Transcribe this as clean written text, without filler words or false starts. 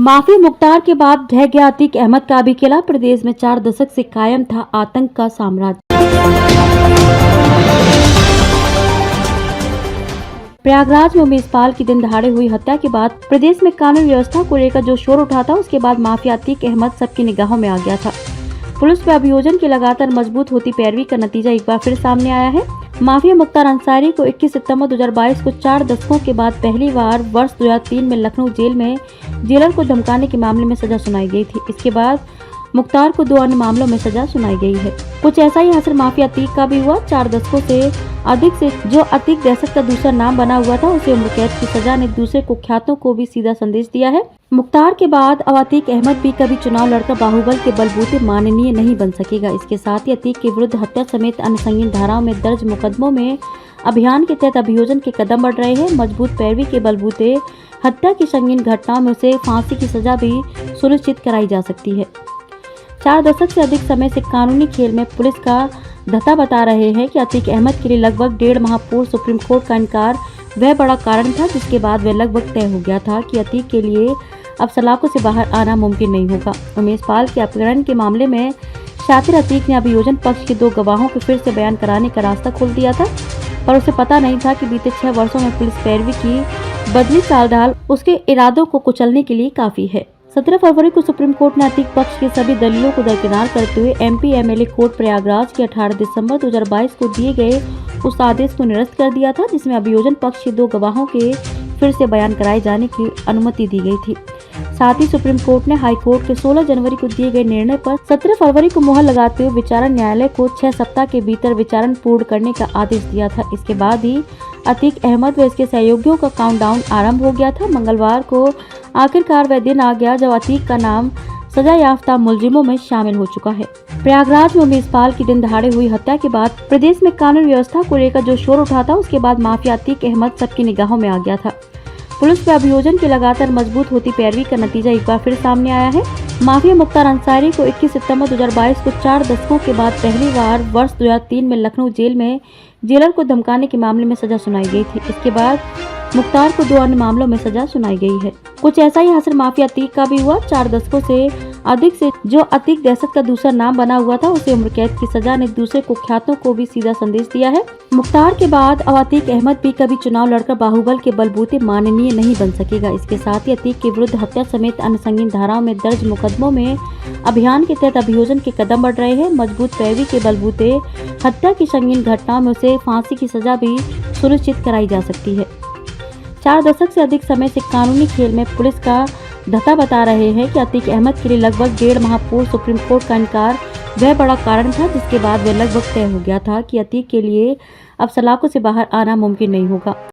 Mafia Mukhtar के बाद ढह गया अतीक अहमद का भी किला। प्रदेश में 4 दशक से कायम था आतंक का साम्राज्य। प्रयागराज में उमेश पाल की दिन दहाड़े हुई हत्या के बाद प्रदेश में कानून व्यवस्था को लेकर जो शोर उठा था, उसके बाद माफिया अतीक अहमद सबकी निगाहों में आ गया था। पुलिस पे अभियोजन की लगातार मजबूत होती पैरवी का नतीजा एक बार फिर सामने आया है। माफिया मुख्तार अंसारी को 21 सितंबर 2022 को 4 दशकों के बाद पहली बार वर्ष 2003 में लखनऊ जेल में जेलर को धमकाने के मामले में सजा सुनाई गई थी। इसके बाद मुख्तार को 2 अन्य मामलों में सजा सुनाई गई है। कुछ ऐसा ही हासिल माफिया अतीक का भी हुआ। 4 दशकों से अधिक से जो अतीक दहशत का दूसरा नाम बना हुआ था, उसे उम्र कैद की सजा ने दूसरे कुख्यातों को भी सीधा संदेश दिया है। मुख्तार के बाद अब अतीक अहमद भी कभी चुनाव लड़कर बाहुबल के बलबूते माननीय नहीं बन सकेगा। इसके साथ ही अतीक के विरुद्ध हत्या समेत अन्य संगीन धाराओं में दर्ज मुकदमों में अभियान के तहत अभियोजन के कदम बढ़ रहे हैं। मजबूत पैरवी के बलबूते हत्या की संगीन घटनाओं में उसे फांसी की सजा भी सुनिश्चित कराई जा सकती है। 4 दशक से अधिक समय से कानूनी खेल में पुलिस का धता बता रहे हैं कि अतीक अहमद के लिए लगभग 1.5 माह पूर्व सुप्रीम कोर्ट का इनकार वह बड़ा कारण था, जिसके बाद वह लगभग तय हो गया था कि अतीक के लिए अब सलाखों से बाहर आना मुमकिन नहीं होगा। उमेश पाल के अपहरण के मामले में शातिर अतीक ने अभियोजन पक्ष के 2 गवाहों को फिर से बयान कराने का रास्ता खोल दिया था, पर उसे पता नहीं था कि बीते 6 वर्षों में पुलिस पैरवी की बदली चाल ढाल उसके इरादों को कुचलने के लिए काफी है। 17 फरवरी को सुप्रीम कोर्ट ने अतीक पक्ष के सभी दलीलों को दरकिनार करते हुए MP MLA कोर्ट प्रयागराज के 18 दिसंबर 2022 को दिए गए उस आदेश को निरस्त कर दिया था, जिसमें अभियोजन पक्ष के 2 गवाहों के फिर से बयान कराए जाने की अनुमति दी गई थी। साथ ही सुप्रीम कोर्ट ने हाई कोर्ट के 16 जनवरी को दिए गए निर्णय पर 17 फरवरी को मुहर लगाते हुए विचारण न्यायालय को 6 सप्ताह के भीतर विचारण पूर्ण करने का आदेश दिया था। इसके बाद ही अतीक अहमद व इसके सहयोगियों का काउंटडाउन आरंभ हो गया था। मंगलवार को आखिरकार वह दिन आ गया जब अतीक का नाम सजा याफ्ता मुलजिमों में शामिल हो चुका है। प्रयागराज में उमेश पाल की दिन दहाड़े हुई हत्या के बाद प्रदेश में कानून व्यवस्था को लेकर जो शोर उठा था, उसके बाद माफिया अतीक अहमद सबकी निगाहों में आ गया था। पुलिस पे अभियोजन की लगातार मजबूत होती पैरवी का नतीजा एक बार फिर सामने आया है। माफिया मुख्तार अंसारी को 21 सितंबर 2022 को 4 दशकों के बाद पहली बार वर्ष 2003 में लखनऊ जेल में जेलर को धमकाने के मामले में सजा सुनाई गई थी। इसके बाद मुख्तार को 2 अन्य मामलों में सजा सुनाई गई है। कुछ ऐसा ही हासिल माफिया अतीक का भी हुआ। 4 दशकों से अधिक से जो अतीक दहशत का दूसरा नाम बना हुआ था, उसे उम्र कैद की सजा ने दूसरे कुख्यातों को भी सीधा संदेश दिया है। मुख्तार के बाद अब अतीक अहमद भी कभी चुनाव लड़कर बाहुबल के बलबूते माननीय नहीं बन सकेगा। इसके साथ ही अतीक के विरुद्ध हत्या समेत अन्य संगीन धाराओं में दर्ज मुकदमों में अभियान के तहत अभियोजन के कदम बढ़ रहे हैं। मजबूत पैरवी के बलबूते हत्या की संगीन घटनाओं में उसे फांसी की सजा भी सुनिश्चित कराई जा सकती है। 4 दशक से अधिक समय से कानूनी खेल में पुलिस का धता बता रहे हैं कि अतीक अहमद के लिए लगभग 1.5 माह पूर्व सुप्रीम कोर्ट का इनकार वह बड़ा कारण था, जिसके बाद वह लगभग तय हो गया था कि अतीक के लिए अब सलाखों से बाहर आना मुमकिन नहीं होगा।